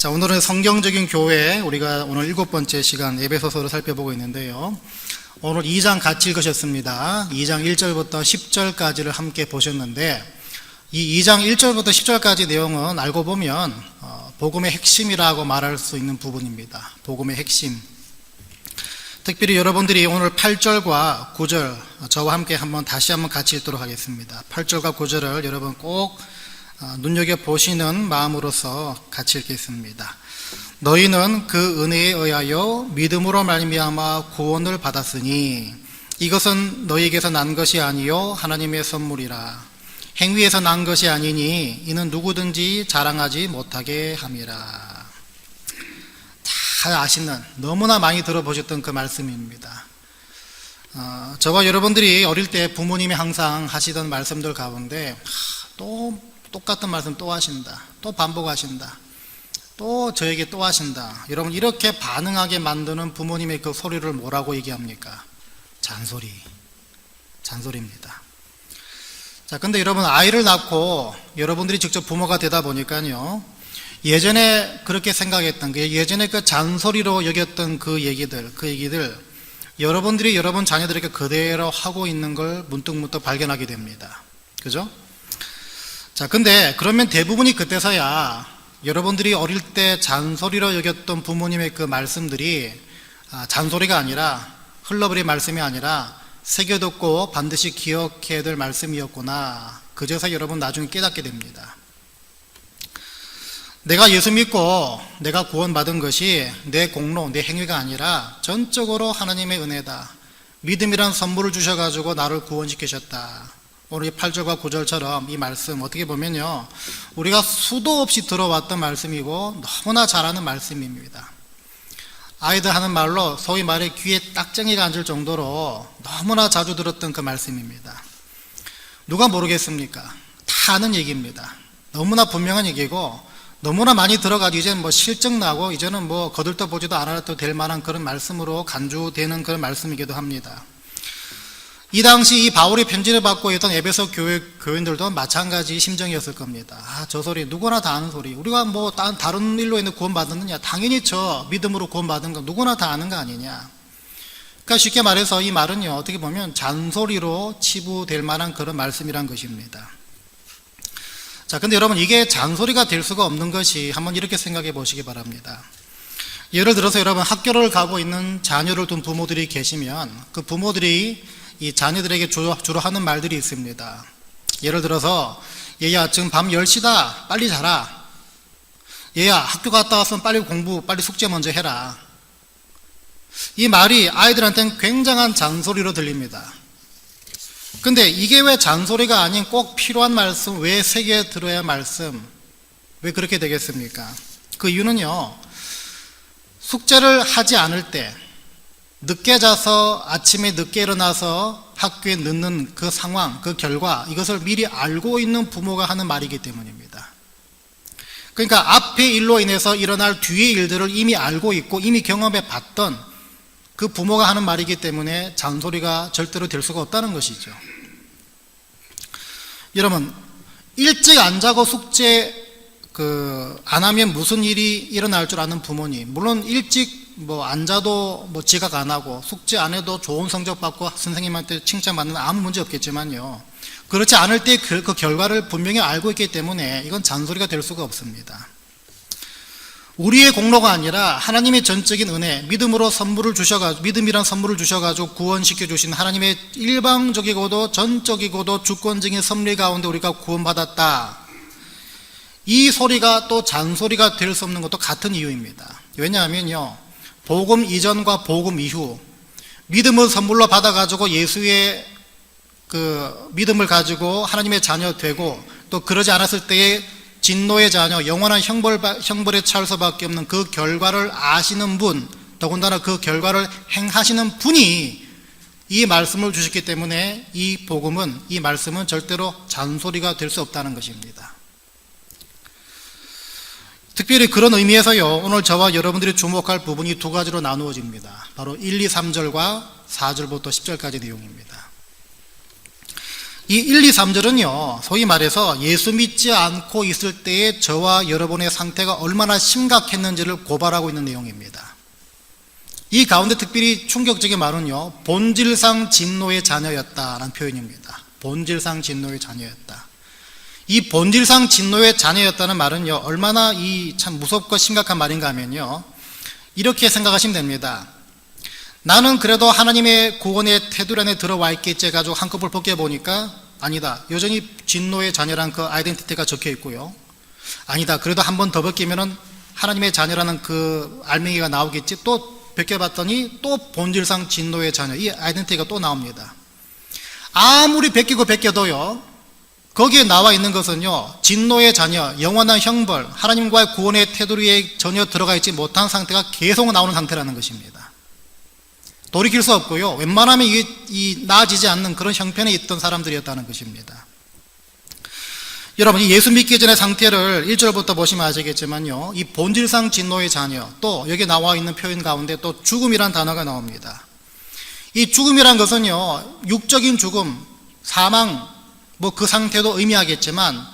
자, 오늘은 성경적인 교회, 우리가 오늘 7번째 시간 에베소서를 살펴보고 있는데요. 오늘 2장 같이 읽으셨습니다. 2장 1절부터 10절까지를 함께 보셨는데, 이 2장 1절부터 10절까지 내용은 알고 보면 복음의 핵심이라고 말할 수 있는 부분입니다. 복음의 핵심. 특별히 여러분들이 오늘 8절과 9절 저와 함께 다시 한번 같이 읽도록 하겠습니다. 8절과 9절을 여러분 꼭 눈여겨보시는 마음으로서 같이 읽겠습니다. 너희는 그 은혜에 의하여 믿음으로 말미암아 구원을 받았으니 이것은 너희에게서 난 것이 아니요 하나님의 선물이라. 행위에서 난 것이 아니니 이는 누구든지 자랑하지 못하게 함이라. 잘 아시는, 너무나 많이 들어보셨던 그 말씀입니다. 저와 여러분들이 어릴 때 부모님이 항상 하시던 말씀들 가운데 또 똑같은 말씀 또 하신다, 또 반복하신다, 또 저에게 또 하신다. 여러분, 이렇게 반응하게 만드는 부모님의 그 소리를 뭐라고 얘기합니까? 잔소리입니다. 자, 근데 여러분, 아이를 낳고 여러분들이 직접 부모가 되다 보니까요, 예전에 그렇게 생각했던 게, 예전에 그 잔소리로 여겼던 그 얘기들 여러분들이 여러분 자녀들에게 그대로 하고 있는 걸 문득문득 발견하게 됩니다. 그죠? 자, 근데 그러면 대부분이 그때서야 여러분들이 어릴 때 잔소리로 여겼던 부모님의 그 말씀들이 잔소리가 아니라, 흘러버린 말씀이 아니라 새겨듣고 반드시 기억해야 될 말씀이었구나, 그제서 여러분 나중에 깨닫게 됩니다. 내가 예수 믿고 내가 구원받은 것이 내 공로, 내 행위가 아니라 전적으로 하나님의 은혜다. 믿음이란 선물을 주셔가지고 나를 구원시키셨다. 오늘 이 8절과 9절처럼 이 말씀 어떻게 보면요, 우리가 수도 없이 들어왔던 말씀이고 너무나 잘 아는 말씀입니다. 아이들 하는 말로 소위 말해 귀에 딱정이가 앉을 정도로 너무나 자주 들었던 그 말씀입니다. 누가 모르겠습니까? 다 아는 얘기입니다. 너무나 분명한 얘기고 너무나 많이 들어가지고 이제는 실증나고 이제는 거들떠보지도 않아도 될 만한 그런 말씀으로 간주되는 그런 말씀이기도 합니다. 이 당시 이 바울이 편지를 받고 있던 에베소 교인들도 마찬가지 심정이었을 겁니다. 저 소리 누구나 다 아는 소리. 우리가 다른 일로 인해 구원받았느냐? 당연히 저 믿음으로 구원받은 거 누구나 다 아는 거 아니냐? 그러니까 쉽게 말해서 이 말은요, 어떻게 보면 잔소리로 치부될 만한 그런 말씀이란 것입니다. 자, 근데 여러분, 이게 잔소리가 될 수가 없는 것이, 한번 이렇게 생각해 보시기 바랍니다. 예를 들어서 여러분, 학교를 가고 있는 자녀를 둔 부모들이 계시면 그 부모들이 이 자녀들에게 주로 하는 말들이 있습니다. 예를 들어서, 얘야 지금 밤 10시다, 빨리 자라. 얘야 학교 갔다 왔으면 빨리 숙제 먼저 해라. 이 말이 아이들한테는 굉장한 잔소리로 들립니다. 근데 이게 왜 잔소리가 아닌 꼭 필요한 말씀, 왜 새겨 들어야 할 말씀, 왜 그렇게 되겠습니까? 그 이유는요, 숙제를 하지 않을 때 늦게 자서 아침에 늦게 일어나서 학교에 늦는 그 상황, 그 결과, 이것을 미리 알고 있는 부모가 하는 말이기 때문입니다. 그러니까 앞의 일로 인해서 일어날 뒤의 일들을 이미 알고 있고 이미 경험해 봤던 그 부모가 하는 말이기 때문에 잔소리가 절대로 될 수가 없다는 것이죠. 여러분, 일찍 안 자고 숙제 안 하면 무슨 일이 일어날 줄 아는 부모님, 물론 일찍 안 자도 지각 안 하고 숙제 안 해도 좋은 성적 받고 선생님한테 칭찬받는 아무 문제 없겠지만요, 그렇지 않을 때 그 결과를 분명히 알고 있기 때문에 이건 잔소리가 될 수가 없습니다. 우리의 공로가 아니라 하나님의 전적인 은혜, 믿음이란 선물을 주셔가지고 구원시켜 주신 하나님의 일방적이고도 전적이고도 주권적인 섭리 가운데 우리가 구원받았다. 이 소리가 또 잔소리가 될 수 없는 것도 같은 이유입니다. 왜냐하면요, 복음 이전과 복음 이후 믿음을 선물로 받아가지고 예수의 그 믿음을 가지고 하나님의 자녀 되고, 또 그러지 않았을 때의 진노의 자녀, 영원한 형벌에 처할 수밖에 없는 그 결과를 아시는 분, 더군다나 그 결과를 행하시는 분이 이 말씀을 주셨기 때문에 이 말씀은 절대로 잔소리가 될 수 없다는 것입니다. 특별히 그런 의미에서요, 오늘 저와 여러분들이 주목할 부분이 두 가지로 나누어집니다. 바로 1, 2, 3절과 4절부터 10절까지 내용입니다. 이 1, 2, 3절은요, 소위 말해서 예수 믿지 않고 있을 때의 저와 여러분의 상태가 얼마나 심각했는지를 고발하고 있는 내용입니다. 이 가운데 특별히 충격적인 말은요, 본질상 진노의 자녀였다라는 표현입니다. 본질상 진노의 자녀였다. 이 본질상 진노의 자녀였다는 말은요, 얼마나 이 참 무섭고 심각한 말인가 하면요, 이렇게 생각하시면 됩니다. 나는 그래도 하나님의 구원의 테두리 안에 들어와 있겠지 해가지고 한꺼풀 벗겨보니까 아니다. 여전히 진노의 자녀란 그 아이덴티티가 적혀 있고요. 아니다. 그래도 한 번 더 벗기면은 하나님의 자녀라는 그 알맹이가 나오겠지. 또 벗겨봤더니 또 본질상 진노의 자녀, 이 아이덴티티가 또 나옵니다. 아무리 벗기고 벗겨도요, 거기에 나와 있는 것은요, 진노의 자녀, 영원한 형벌, 하나님과의 구원의 테두리에 전혀 들어가 있지 못한 상태가 계속 나오는 상태라는 것입니다. 돌이킬 수 없고요, 웬만하면 이 나아지지 않는 그런 형편에 있던 사람들이었다는 것입니다. 여러분, 이 예수 믿기 전의 상태를 1절부터 보시면 아시겠지만요, 이 본질상 진노의 자녀, 또 여기 나와 있는 표현 가운데 또 죽음이란 단어가 나옵니다. 이 죽음이란 것은요, 육적인 죽음, 사망, 그 상태도 의미하겠지만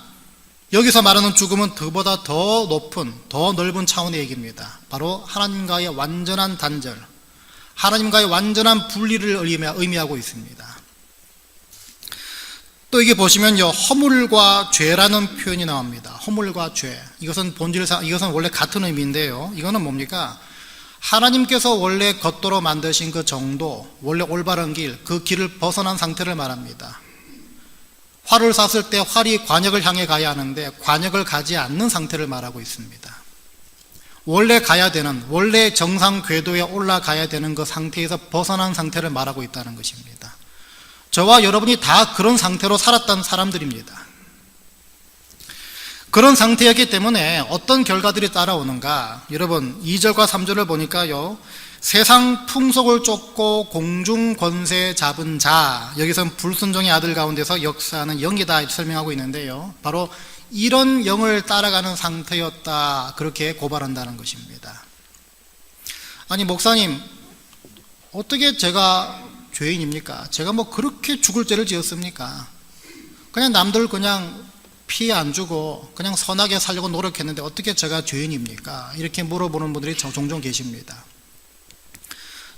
여기서 말하는 죽음은 그보다 더 높은, 더 넓은 차원의 얘기입니다. 바로 하나님과의 완전한 단절, 하나님과의 완전한 분리를 의미하고 있습니다. 또 이게 보시면요, 허물과 죄라는 표현이 나옵니다. 허물과 죄, 이것은 본질상, 이것은 원래 같은 의미인데요, 이거는 뭡니까? 하나님께서 원래 걷도록 만드신 그 정도, 원래 올바른 길, 그 길을 벗어난 상태를 말합니다. 활을 쐈을 때 활이 관역을 향해 가야 하는데 관역을 가지 않는 상태를 말하고 있습니다. 원래 가야 되는, 원래 정상 궤도에 올라가야 되는 그 상태에서 벗어난 상태를 말하고 있다는 것입니다. 저와 여러분이 다 그런 상태로 살았던 사람들입니다. 그런 상태였기 때문에 어떤 결과들이 따라오는가? 여러분, 2절과 3절을 보니까요, 세상 풍속을 쫓고 공중 권세 잡은 자, 여기서는 불순종의 아들 가운데서 역사하는 영이다 설명하고 있는데요, 바로 이런 영을 따라가는 상태였다, 그렇게 고발한다는 것입니다. 아니, 목사님, 어떻게 제가 죄인입니까? 제가 뭐 그렇게 죽을 죄를 지었습니까? 그냥 남들 그냥 피해 안 주고 그냥 선하게 살려고 노력했는데 어떻게 제가 죄인입니까? 이렇게 물어보는 분들이 종종 계십니다.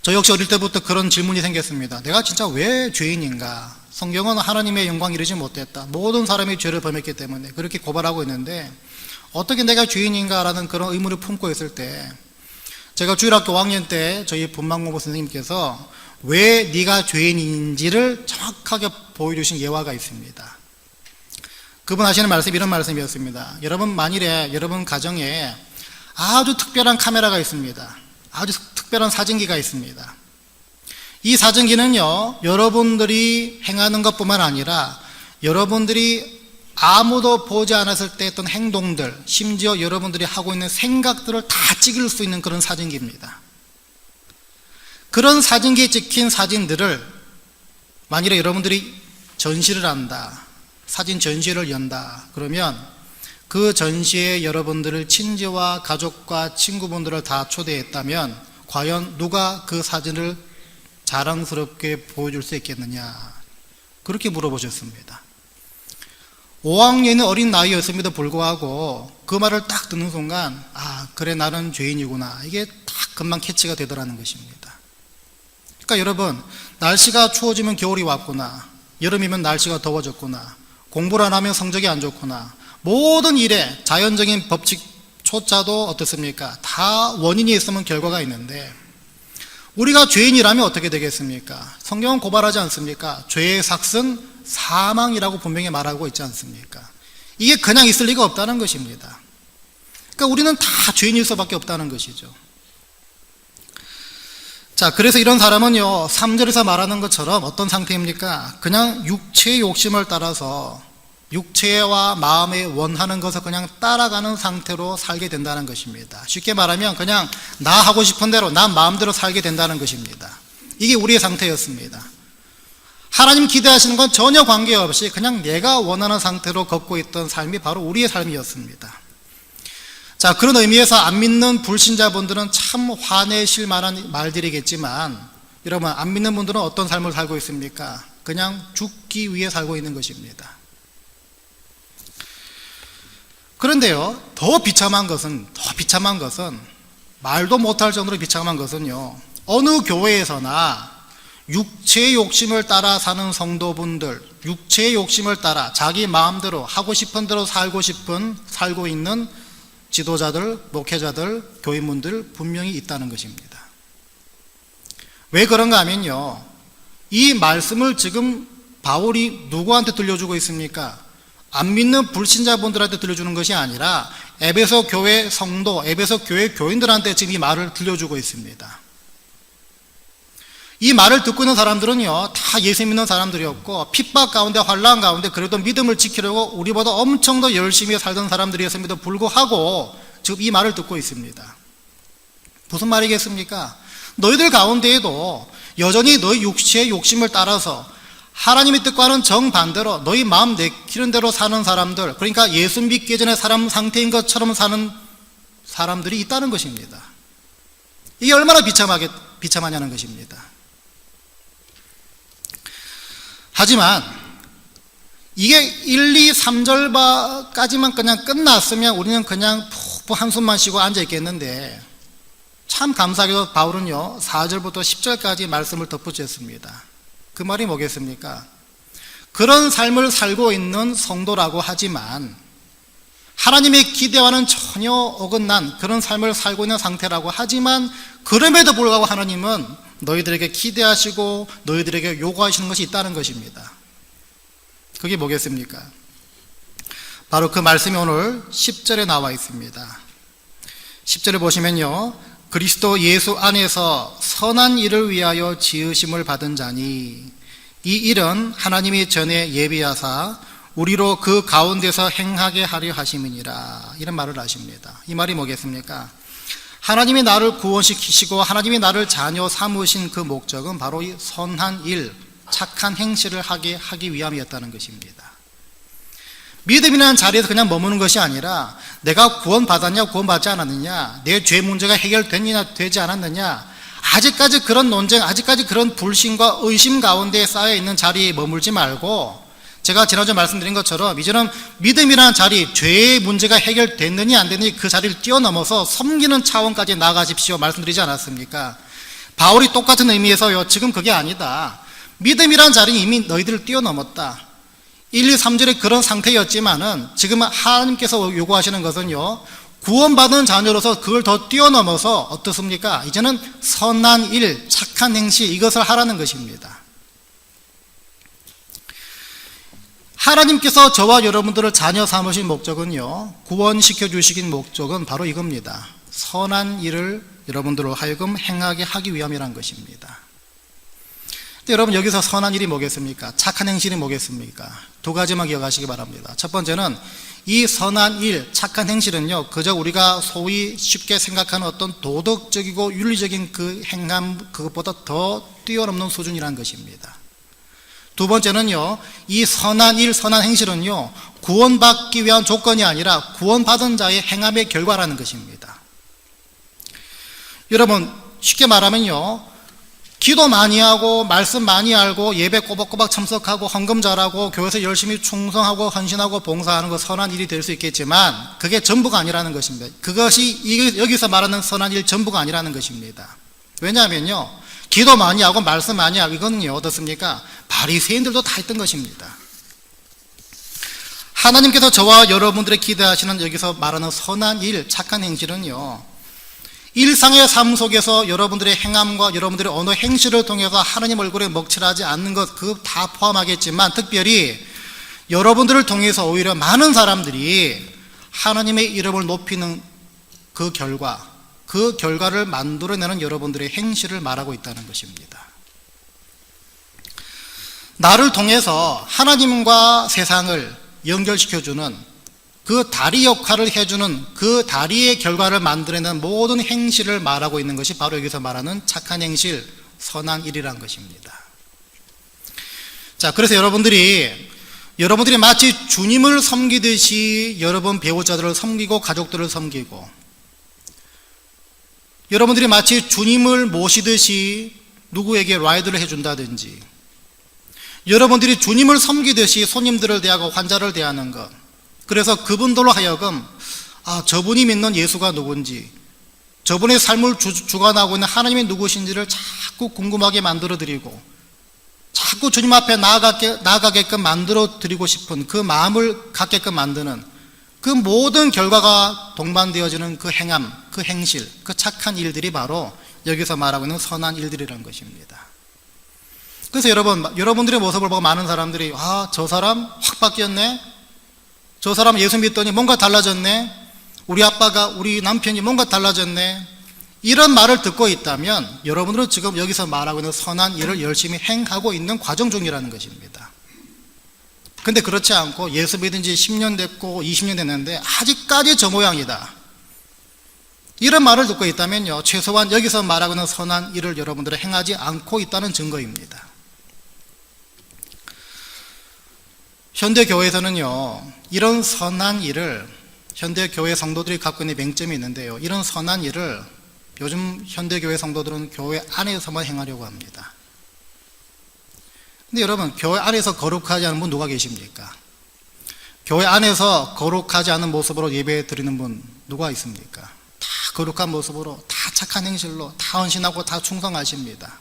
저 역시 어릴 때부터 그런 질문이 생겼습니다. 내가 진짜 왜 죄인인가? 성경은 하나님의 영광 이루지 못했다, 모든 사람이 죄를 범했기 때문에 그렇게 고발하고 있는데 어떻게 내가 죄인인가라는 그런 의문을 품고 있을 때, 제가 주일학교 5학년 때 저희 분만공부 선생님께서 왜 네가 죄인인지를 정확하게 보여주신 예화가 있습니다. 그분 하시는 말씀이 이런 말씀이었습니다. 여러분, 만일에 여러분 가정에 아주 특별한 카메라가 있습니다. 아주 특별한 사진기가 있습니다. 이 사진기는요, 여러분들이 행하는 것뿐만 아니라 여러분들이 아무도 보지 않았을 때 했던 행동들, 심지어 여러분들이 하고 있는 생각들을 다 찍을 수 있는 그런 사진기입니다. 그런 사진기에 찍힌 사진들을 만일에 여러분들이 전시를 한다, 사진 전시를 연다, 그러면 그 전시에 여러분들을 친지와 가족과 친구분들을 다 초대했다면 과연 누가 그 사진을 자랑스럽게 보여줄 수 있겠느냐, 그렇게 물어보셨습니다. 5학년의 어린 나이였음에도 불구하고 그 말을 딱 듣는 순간, 아, 그래, 나는 죄인이구나, 이게 딱 금방 캐치가 되더라는 것입니다. 그러니까 여러분, 날씨가 추워지면 겨울이 왔구나, 여름이면 날씨가 더워졌구나, 공부를 안 하면 성적이 안 좋구나, 모든 일에 자연적인 법칙조차도 어떻습니까? 다 원인이 있으면 결과가 있는데, 우리가 죄인이라면 어떻게 되겠습니까? 성경은 고발하지 않습니까? 죄의 삭은 사망이라고 분명히 말하고 있지 않습니까? 이게 그냥 있을 리가 없다는 것입니다. 그러니까 우리는 다 죄인일 수밖에 없다는 것이죠. 자, 그래서 이런 사람은요, 3절에서 말하는 것처럼 어떤 상태입니까? 그냥 육체의 욕심을 따라서 육체와 마음에 원하는 것을 그냥 따라가는 상태로 살게 된다는 것입니다. 쉽게 말하면 그냥 나 하고 싶은 대로, 나 마음대로 살게 된다는 것입니다. 이게 우리의 상태였습니다. 하나님 기대하시는 건 전혀 관계없이 그냥 내가 원하는 상태로 걷고 있던 삶이 바로 우리의 삶이었습니다. 자, 그런 의미에서 안 믿는 불신자분들은 참 화내실 만한 말들이겠지만, 여러분, 안 믿는 분들은 어떤 삶을 살고 있습니까? 그냥 죽기 위해 살고 있는 것입니다. 그런데요, 더 비참한 것은 말도 못할 정도로 비참한 것은요, 어느 교회에서나 육체의 욕심을 따라 사는 성도분들, 육체의 욕심을 따라 자기 마음대로 하고 싶은 대로 살고 있는 지도자들, 목회자들, 교인분들 분명히 있다는 것입니다. 왜 그런가 하면요, 이 말씀을 지금 바울이 누구한테 들려주고 있습니까? 안 믿는 불신자분들한테 들려주는 것이 아니라 에베소 교회 성도, 에베소 교회 교인들한테 지금 이 말을 들려주고 있습니다. 이 말을 듣고 있는 사람들은요, 다 예수 믿는 사람들이었고 핍박 가운데 환난 가운데 그래도 믿음을 지키려고 우리보다 엄청 더 열심히 살던 사람들이었음에도 불구하고 지금 이 말을 듣고 있습니다. 무슨 말이겠습니까? 너희들 가운데에도 여전히 너희 육체의 욕심을 따라서 하나님의 뜻과는 정반대로 너희 마음 내키는 대로 사는 사람들, 그러니까 예수 믿기 전에 사람 상태인 것처럼 사는 사람들이 있다는 것입니다. 이게 얼마나 비참하냐는 것입니다. 하지만 이게 1, 2, 3절까지만 그냥 끝났으면 우리는 그냥 푹푹 한숨만 쉬고 앉아 있겠는데, 참 감사하게도 바울은요 4절부터 10절까지 말씀을 덧붙였습니다. 그 말이 뭐겠습니까? 그런 삶을 살고 있는 성도라고 하지만 하나님의 기대와는 전혀 어긋난 그런 삶을 살고 있는 상태라고 하지만 그럼에도 불구하고 하나님은 너희들에게 기대하시고 너희들에게 요구하시는 것이 있다는 것입니다. 그게 뭐겠습니까? 바로 그 말씀이 오늘 10절에 나와 있습니다. 10절에 보시면요, 그리스도 예수 안에서 선한 일을 위하여 지으심을 받은 자니 이 일은 하나님이 전에 예비하사 우리로 그 가운데서 행하게 하려 하심이니라, 이런 말을 하십니다. 이 말이 뭐겠습니까? 하나님이 나를 구원시키시고 하나님이 나를 자녀 삼으신 그 목적은 바로 이 선한 일, 착한 행실을 하기 위함이었다는 것입니다. 믿음이라는 자리에서 그냥 머무는 것이 아니라 내가 구원받았냐 구원받지 않았느냐, 내 죄 문제가 해결됐느냐 되지 않았느냐, 아직까지 그런 논쟁, 아직까지 그런 불신과 의심 가운데 쌓여 있는 자리에 머물지 말고, 제가 지난주에 말씀드린 것처럼 이제는 믿음이라는 자리, 죄의 문제가 해결됐느냐 안 됐느냐 그 자리를 뛰어넘어서 섬기는 차원까지 나아가십시오 말씀드리지 않았습니까? 바울이 똑같은 의미에서요, 지금 그게 아니다, 믿음이라는 자리는 이미 너희들을 뛰어넘었다, 1, 2, 3절에 그런 상태였지만은 지금 하나님께서 요구하시는 것은요, 구원받은 자녀로서 그걸 더 뛰어넘어서 어떻습니까? 이제는 선한 일, 착한 행실, 이것을 하라는 것입니다. 하나님께서 저와 여러분들을 자녀 삼으신 목적은요, 구원시켜 주시긴 목적은 바로 이겁니다. 선한 일을 여러분들로 하여금 행하게 하기 위함이란 것입니다. 근데 여러분, 여기서 선한 일이 뭐겠습니까? 착한 행실이 뭐겠습니까? 두 가지만 기억하시기 바랍니다. 첫 번째는 이 선한 일, 착한 행실은요, 그저 우리가 소위 쉽게 생각하는 어떤 도덕적이고 윤리적인 그 행함, 그것보다 더 뛰어넘는 수준이라는 것입니다. 두 번째는요, 이 선한 일, 선한 행실은요, 구원받기 위한 조건이 아니라 구원받은 자의 행함의 결과라는 것입니다. 여러분, 쉽게 말하면요, 기도 많이 하고 말씀 많이 알고 예배 꼬박꼬박 참석하고 헌금 잘하고 교회에서 열심히 충성하고 헌신하고 봉사하는 것 선한 일이 될 수 있겠지만 그게 전부가 아니라는 것입니다. 그것이 여기서 말하는 선한 일 전부가 아니라는 것입니다. 왜냐하면요, 기도 많이 하고 말씀 많이 하고 이거는요, 어떻습니까? 바리새인들도 다 했던 것입니다. 하나님께서 저와 여러분들의 기대하시는 여기서 말하는 선한 일, 착한 행실은요, 일상의 삶 속에서 여러분들의 행함과 여러분들의 언어 행실을 통해서 하나님 얼굴에 먹칠하지 않는 것, 그거 다 포함하겠지만 특별히 여러분들을 통해서 오히려 많은 사람들이 하나님의 이름을 높이는 그 결과를 만들어내는 여러분들의 행실을 말하고 있다는 것입니다. 나를 통해서 하나님과 세상을 연결시켜주는 그 다리 역할을 해주는 그 다리의 결과를 만들어내는 모든 행실을 말하고 있는 것이 바로 여기서 말하는 착한 행실, 선한 일이란 것입니다. 자, 그래서 여러분들이 마치 주님을 섬기듯이 여러분 배우자들을 섬기고 가족들을 섬기고, 여러분들이 마치 주님을 모시듯이 누구에게 라이드를 해준다든지, 여러분들이 주님을 섬기듯이 손님들을 대하고 환자를 대하는 것. 그래서 그분들로 하여금 저분이 믿는 예수가 누군지, 저분의 삶을 주관하고 있는 하나님이 누구신지를 자꾸 궁금하게 만들어드리고 자꾸 주님 앞에 나아가게끔 만들어드리고 싶은 그 마음을 갖게끔 만드는 그 모든 결과가 동반되어지는 그 행함, 그 행실, 그 착한 일들이 바로 여기서 말하고 있는 선한 일들이라는 것입니다. 그래서 여러분들의 모습을 보고 많은 사람들이 저 사람 확 바뀌었네, 저 사람 예수 믿더니 뭔가 달라졌네, 우리 남편이 뭔가 달라졌네, 이런 말을 듣고 있다면 여러분들은 지금 여기서 말하고 있는 선한 일을 열심히 행하고 있는 과정 중이라는 것입니다. 근데 그렇지 않고 예수 믿은 지 10년 됐고 20년 됐는데 아직까지 저 모양이다, 이런 말을 듣고 있다면요, 최소한 여기서 말하고 있는 선한 일을 여러분들은 행하지 않고 있다는 증거입니다. 현대교회에서는요, 이런 선한 일을, 현대교회 성도들이 갖고 있는 맹점이 있는데요, 이런 선한 일을 요즘 현대교회 성도들은 교회 안에서만 행하려고 합니다. 근데 여러분, 교회 안에서 거룩하지 않은 분 누가 계십니까? 교회 안에서 거룩하지 않은 모습으로 예배 드리는 분 누가 있습니까? 다 거룩한 모습으로, 다 착한 행실로, 다 헌신하고 다 충성하십니다.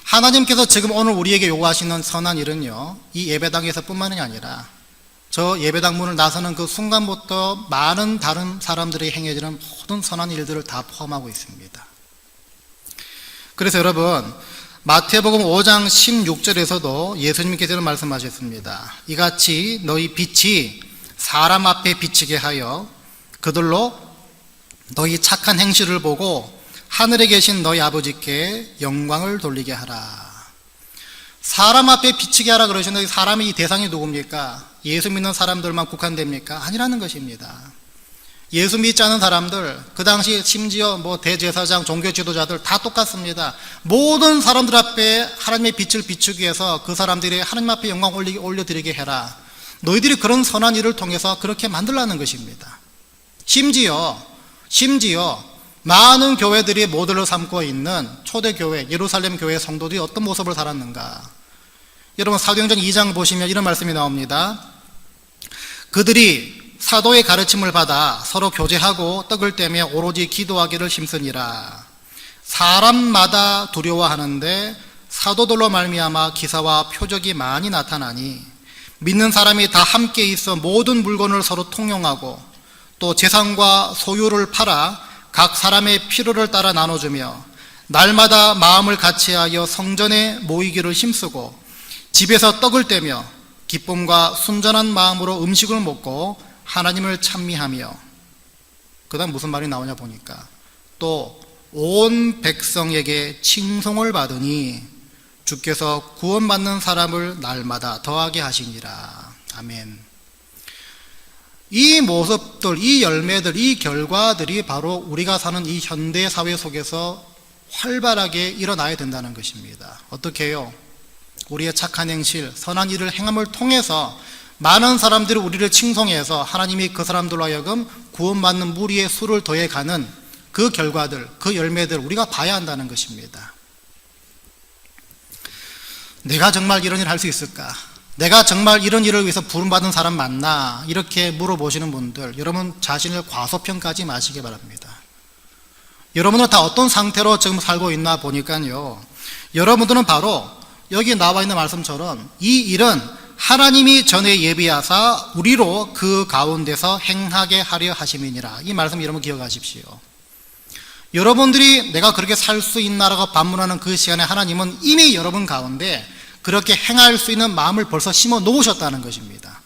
하나님께서 지금 오늘 우리에게 요구하시는 선한 일은요, 이 예배당에서 뿐만이 아니라 저 예배당 문을 나서는 그 순간부터 많은 다른 사람들이 행해지는 모든 선한 일들을 다 포함하고 있습니다. 그래서 여러분, 마태복음 5장 16절에서도 예수님께서는 말씀하셨습니다. 이같이 너희 빛이 사람 앞에 비치게 하여 그들로 너희 착한 행실을 보고 하늘에 계신 너희 아버지께 영광을 돌리게 하라. 사람 앞에 비치게 하라 그러시는데 사람이 이 대상이 누굽니까? 예수 믿는 사람들만 국한됩니까? 아니라는 것입니다. 예수 믿지 않은 사람들, 그 당시 심지어 대제사장, 종교 지도자들 다 똑같습니다. 모든 사람들 앞에 하나님의 빛을 비추기 위해서 그 사람들이 하나님 앞에 영광 올려드리게 해라. 너희들이 그런 선한 일을 통해서 그렇게 만들라는 것입니다. 심지어 많은 교회들이 모델로 삼고 있는 초대교회, 예루살렘 교회 성도들이 어떤 모습을 살았는가? 여러분, 사도행전 2장 보시면 이런 말씀이 나옵니다. 그들이 사도의 가르침을 받아 서로 교제하고 떡을 떼며 오로지 기도하기를 힘쓰니라. 사람마다 두려워하는데 사도들로 말미암아 기사와 표적이 많이 나타나니 믿는 사람이 다 함께 있어 모든 물건을 서로 통용하고 또 재산과 소유를 팔아 각 사람의 필요를 따라 나눠주며 날마다 마음을 같이하여 성전에 모이기를 힘쓰고 집에서 떡을 떼며 기쁨과 순전한 마음으로 음식을 먹고 하나님을 찬미하며, 그 다음 무슨 말이 나오냐 보니까 또 온 백성에게 칭송을 받으니 주께서 구원받는 사람을 날마다 더하게 하시니라. 아멘. 이 모습들, 이 열매들, 이 결과들이 바로 우리가 사는 이 현대사회 속에서 활발하게 일어나야 된다는 것입니다. 어떻게 해요? 우리의 착한 행실, 선한 일을 행함을 통해서 많은 사람들이 우리를 칭송해서 하나님이 그 사람들로 하여금 구원받는 무리의 수를 더해가는 그 결과들, 그 열매들 우리가 봐야 한다는 것입니다. 내가 정말 이런 일을 할 수 있을까? 내가 정말 이런 일을 위해서 부름받은 사람 맞나? 이렇게 물어보시는 분들, 여러분 자신을 과소평가하지 마시기 바랍니다. 여러분은 다 어떤 상태로 지금 살고 있나 보니까요, 여러분들은 바로 여기 나와 있는 말씀처럼 이 일은 하나님이 전에 예비하사 우리로 그 가운데서 행하게 하려 하심이니라. 이 말씀 여러분 기억하십시오. 여러분들이 내가 그렇게 살 수 있나라고 반문하는 그 시간에 하나님은 이미 여러분 가운데 그렇게 행할 수 있는 마음을 벌써 심어 놓으셨다는 것입니다.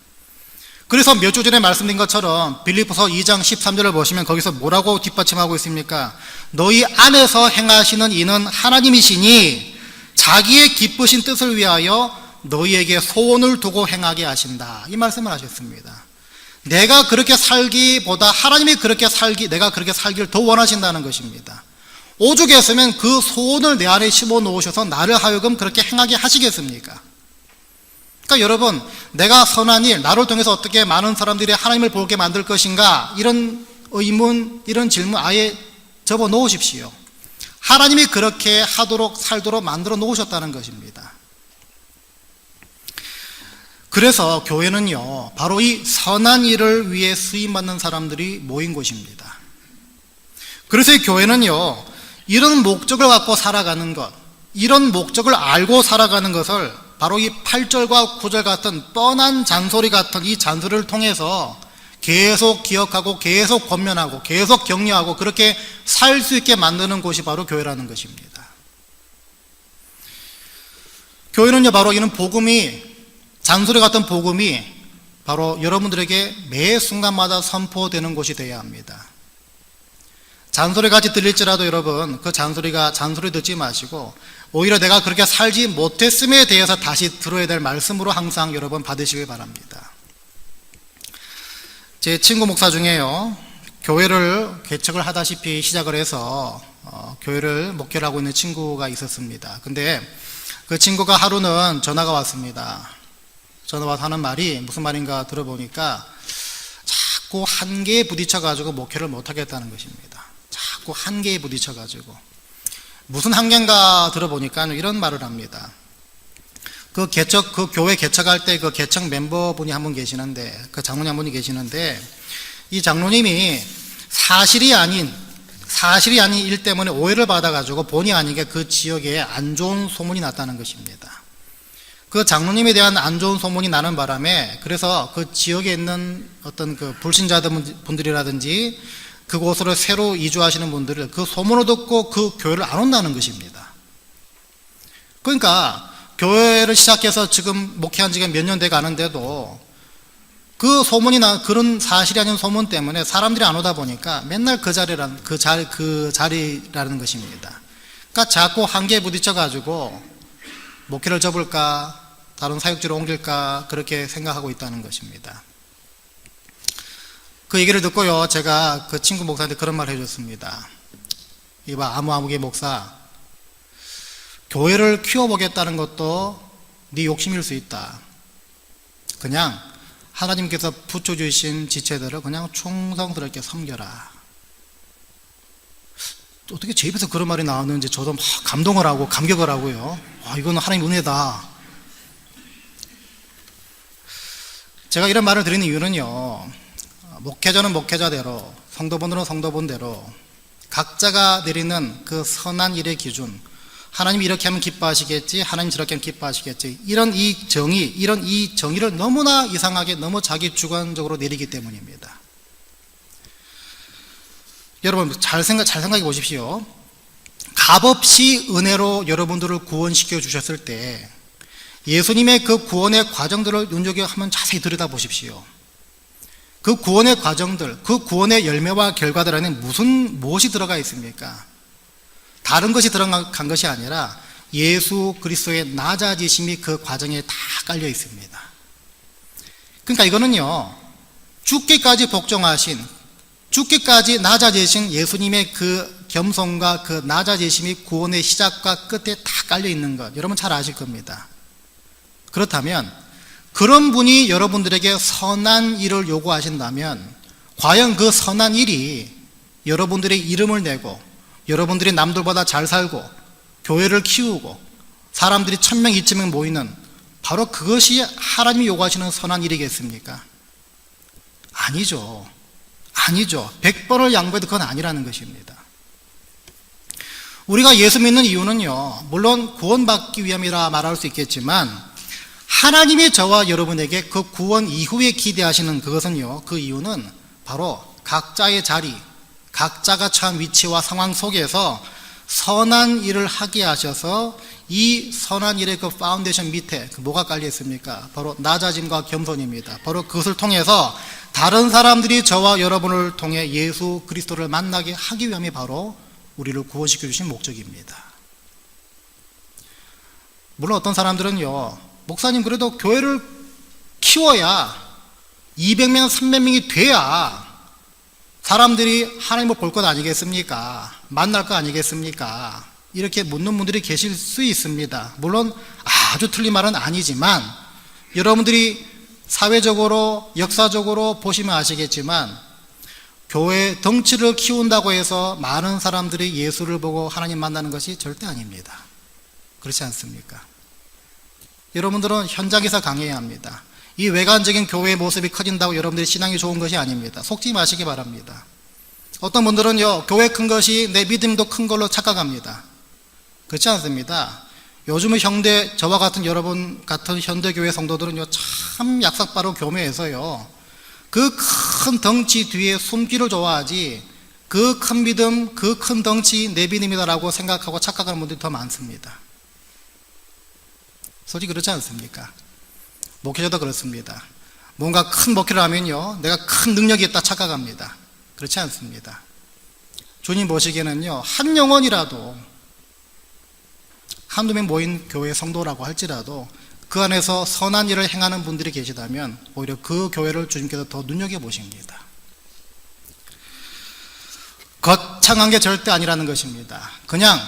그래서 몇 주 전에 말씀드린 것처럼 빌립보서 2장 13절을 보시면 거기서 뭐라고 뒷받침하고 있습니까? 너희 안에서 행하시는 이는 하나님이시니 자기의 기쁘신 뜻을 위하여 너희에게 소원을 두고 행하게 하신다. 이 말씀을 하셨습니다. 내가 그렇게 살기보다 하나님이 그렇게 내가 그렇게 살기를 더 원하신다는 것입니다. 오죽했으면 그 소원을 내 안에 심어 놓으셔서 나를 하여금 그렇게 행하게 하시겠습니까? 그러니까 여러분, 내가 선한 일, 나를 통해서 어떻게 많은 사람들이 하나님을 보게 만들 것인가, 이런 의문, 이런 질문 아예 접어 놓으십시오. 하나님이 그렇게 하도록 살도록 만들어 놓으셨다는 것입니다. 그래서 교회는요, 바로 이 선한 일을 위해 쓰임받는 사람들이 모인 곳입니다. 그래서 이 교회는요, 이런 목적을 갖고 살아가는 것, 이런 목적을 알고 살아가는 것을 바로 이 8절과 9절 같은 뻔한 잔소리 같은 이 잔소리를 통해서 계속 기억하고 계속 권면하고 계속 격려하고 그렇게 살 수 있게 만드는 곳이 바로 교회라는 것입니다. 교회는요, 바로 이런 복음이, 잔소리 같은 복음이 바로 여러분들에게 매 순간마다 선포되는 곳이 되어야 합니다. 잔소리같이 들릴지라도 여러분, 그 잔소리가 잔소리 듣지 마시고 오히려 내가 그렇게 살지 못했음에 대해서 다시 들어야 될 말씀으로 항상 여러분 받으시길 바랍니다. 제 친구 목사 중에요, 교회를 개척을 하다시피 시작을 해서 교회를 목회를 하고 있는 친구가 있었습니다. 근데 그 친구가 하루는 전화가 왔습니다. 전화 와서 하는 말이 무슨 말인가 들어보니까 자꾸 한계에 부딪혀가지고 목회를 못하겠다는 것입니다. 자꾸 한계에 부딪혀가지고. 무슨 한계인가 들어보니까 이런 말을 합니다. 그 교회 개척할 때 그 개척 멤버분이 한 분 계시는데, 그 장로님 한 분이 계시는데, 이 장로님이 사실이 아닌 일 때문에 오해를 받아가지고 본의 아니게 그 지역에 안 좋은 소문이 났다는 것입니다. 그 장로님에 대한 안 좋은 소문이 나는 바람에, 그래서 그 지역에 있는 어떤 그 불신자분들이라든지 그곳으로 새로 이주하시는 분들을 그 소문을 듣고 그 교회를 안 온다는 것입니다. 그러니까 교회를 시작해서 지금 목회한 지가 몇 년 돼 가는데도 그 소문이 그런 사실이 아닌 소문 때문에 사람들이 안 오다 보니까 맨날 그 자리라는 것입니다. 그러니까 자꾸 한계에 부딪혀가지고 목회를 접을까, 다른 사역지로 옮길까, 그렇게 생각하고 있다는 것입니다. 그 얘기를 듣고요, 제가 그 친구 목사한테 그런 말을 해줬습니다. 이봐, 아무개 목사, 교회를 키워보겠다는 것도 네 욕심일 수 있다. 그냥 하나님께서 붙여주신 지체들을 그냥 충성스럽게 섬겨라. 어떻게 제 입에서 그런 말이 나왔는지 저도 막 감동을 하고 감격을 하고요. 이거는 하나님 은혜다. 제가 이런 말을 드리는 이유는요, 목회자는 목회자대로, 성도분들은 성도분대로 각자가 내리는 그 선한 일의 기준, 하나님이 이렇게 하면 기뻐하시겠지, 하나님 저렇게 하면 기뻐하시겠지, 이런 이 정의를 너무나 이상하게 너무 자기 주관적으로 내리기 때문입니다. 여러분 잘 생각해 보십시오. 값없이 은혜로 여러분들을 구원시켜 주셨을 때 예수님의 그 구원의 과정들을 눈여겨 한번 자세히 들여다보십시오. 그 구원의 과정들, 그 구원의 열매와 결과들 안에 무엇이 들어가 있습니까? 다른 것이 들어간 것이 아니라 예수 그리스도의 낮아지심이 그 과정에 다 깔려 있습니다. 그러니까 이거는요, 죽기까지 복종하신, 죽기까지 낮아지신 예수님의 그 겸손과 그 낮아지심이 구원의 시작과 끝에 다 깔려 있는 것, 여러분 잘 아실 겁니다. 그렇다면 그런 분이 여러분들에게 선한 일을 요구하신다면 과연 그 선한 일이 여러분들의 이름을 내고 여러분들이 남들보다 잘 살고 교회를 키우고 사람들이 1000명 2000명 모이는 바로 그것이 하나님이 요구하시는 선한 일이겠습니까? 아니죠. 100번을 양보해도 그건 아니라는 것입니다. 우리가 예수 믿는 이유는요, 물론 구원받기 위함이라 말할 수 있겠지만 하나님이 저와 여러분에게 그 구원 이후에 기대하시는 그것은요, 그 이유는 바로 각자의 자리, 각자가 처한 위치와 상황 속에서 선한 일을 하게 하셔서 이 선한 일의 그 파운데이션 밑에 뭐가 깔려 있습니까? 바로 낮아짐과 겸손입니다. 바로 그것을 통해서 다른 사람들이 저와 여러분을 통해 예수 그리스도를 만나게 하기 위함이 바로 우리를 구원시켜 주신 목적입니다. 물론 어떤 사람들은요, 목사님 그래도 교회를 키워야 200명 300명이 돼야 사람들이 하나님을 볼 것 아니겠습니까? 만날 것 아니겠습니까? 이렇게 묻는 분들이 계실 수 있습니다. 물론 아주 틀린 말은 아니지만 여러분들이 사회적으로 역사적으로 보시면 아시겠지만 교회 덩치를 키운다고 해서 많은 사람들이 예수를 보고 하나님 만나는 것이 절대 아닙니다. 그렇지 않습니까? 여러분들은 현장에서 강해야 합니다. 이 외관적인 교회의 모습이 커진다고 여러분들이 신앙이 좋은 것이 아닙니다. 속지 마시기 바랍니다. 어떤 분들은요, 교회 큰 것이 내 믿음도 큰 걸로 착각합니다. 그렇지 않습니다. 요즘은 저와 같은 여러분 같은 현대교회 성도들은요, 참 약삭빠르고 교묘해서요, 그 큰 덩치 뒤에 숨기를 좋아하지, 그 큰 믿음, 그 큰 덩치 내 믿음이다라고 생각하고 착각하는 분들이 더 많습니다. 솔직히 그렇지 않습니까? 목회자도 그렇습니다. 뭔가 큰 목회를 하면요, 내가 큰 능력이 있다 착각합니다. 그렇지 않습니다. 주님 보시기에는요, 한 영혼이라도 한두 명 모인 교회 성도라고 할지라도 그 안에서 선한 일을 행하는 분들이 계시다면 오히려 그 교회를 주님께서 더 눈여겨보십니다. 거창한 게 절대 아니라는 것입니다. 그냥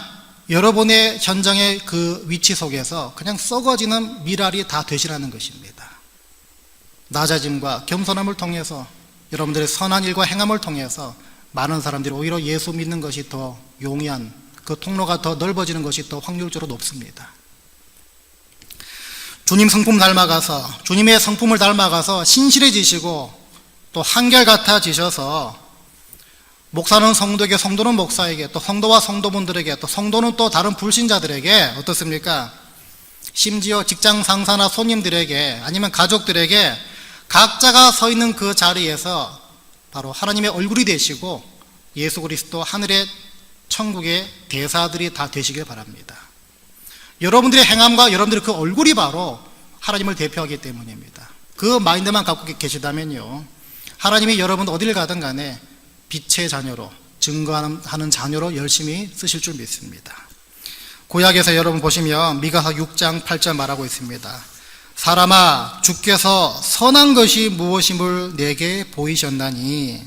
여러분의 현장의 그 위치 속에서 그냥 썩어지는 미랄이 다 되시라는 것입니다. 낮아짐과 겸손함을 통해서 여러분들의 선한 일과 행함을 통해서 많은 사람들이 오히려 예수 믿는 것이 더 용이한, 그 통로가 더 넓어지는 것이 더 확률적으로 높습니다. 주님 성품 닮아가서, 주님의 성품을 닮아가서 신실해지시고 또 한결같아지셔서 목사는 성도에게, 성도는 목사에게, 또 성도와 성도분들에게, 또 성도는 또 다른 불신자들에게 어떻습니까? 심지어 직장 상사나 손님들에게, 아니면 가족들에게 각자가 서 있는 그 자리에서 바로 하나님의 얼굴이 되시고 예수 그리스도 하늘의 천국의 대사들이 다 되시길 바랍니다. 여러분들의 행함과 여러분들의 그 얼굴이 바로 하나님을 대표하기 때문입니다. 그 마인드만 갖고 계시다면요, 하나님이 여러분 어디를 가든 간에 빛의 자녀로, 증거하는 자녀로 열심히 쓰실 줄 믿습니다. 구약에서 여러분 보시면 미가서 6장 8절 말하고 있습니다. 사람아, 주께서 선한 것이 무엇임을 내게 보이셨나니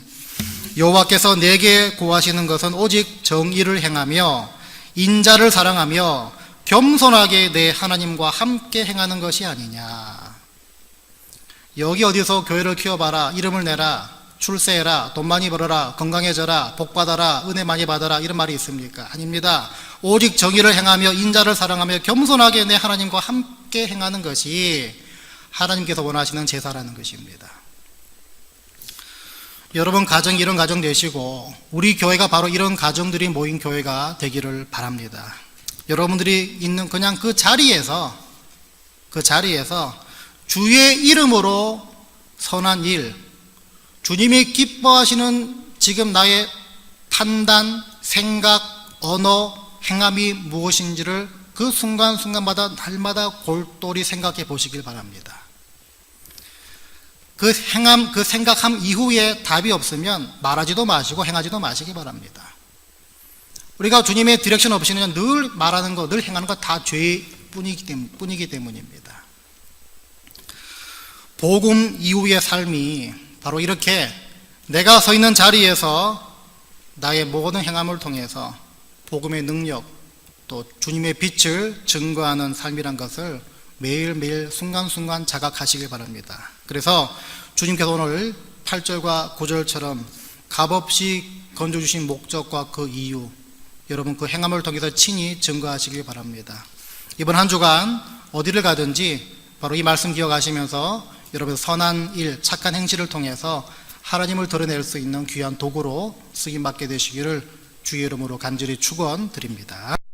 여호와께서 내게 구하시는 것은 오직 정의를 행하며 인자를 사랑하며 겸손하게 내 하나님과 함께 행하는 것이 아니냐. 여기 어디서 교회를 키워봐라, 이름을 내라, 출세해라, 돈 많이 벌어라, 건강해져라, 복받아라, 은혜 많이 받아라, 이런 말이 있습니까? 아닙니다. 오직 정의를 행하며 인자를 사랑하며 겸손하게 내 하나님과 함께 행하는 것이 하나님께서 원하시는 제사라는 것입니다. 여러분 가정이 이런 가정 되시고 우리 교회가 바로 이런 가정들이 모인 교회가 되기를 바랍니다. 여러분들이 있는 그냥 그 자리에서 주의 이름으로 선한 일, 주님이 기뻐하시는 지금 나의 판단, 생각, 언어, 행함이 무엇인지를 그 순간순간마다 날마다 골똘히 생각해 보시길 바랍니다. 그 행함, 그 생각함 이후에 답이 없으면 말하지도 마시고 행하지도 마시기 바랍니다. 우리가 주님의 디렉션 없이는 늘 말하는 거, 늘 행하는 거 다 죄뿐이기 때문입니다. 복음 이후의 삶이 바로 이렇게 내가 서 있는 자리에서 나의 모든 행함을 통해서 복음의 능력, 또 주님의 빛을 증거하는 삶이란 것을 매일매일 순간순간 자각하시길 바랍니다. 그래서 주님께서 오늘 8절과 9절처럼 값없이 건져주신 목적과 그 이유, 여러분 그 행함을 통해서 친히 증거하시길 바랍니다. 이번 한 주간 어디를 가든지 바로 이 말씀 기억하시면서 여러분 선한 일, 착한 행실을 통해서 하나님을 드러낼 수 있는 귀한 도구로 쓰임받게 되시기를 주의 이름으로 간절히 축원드립니다.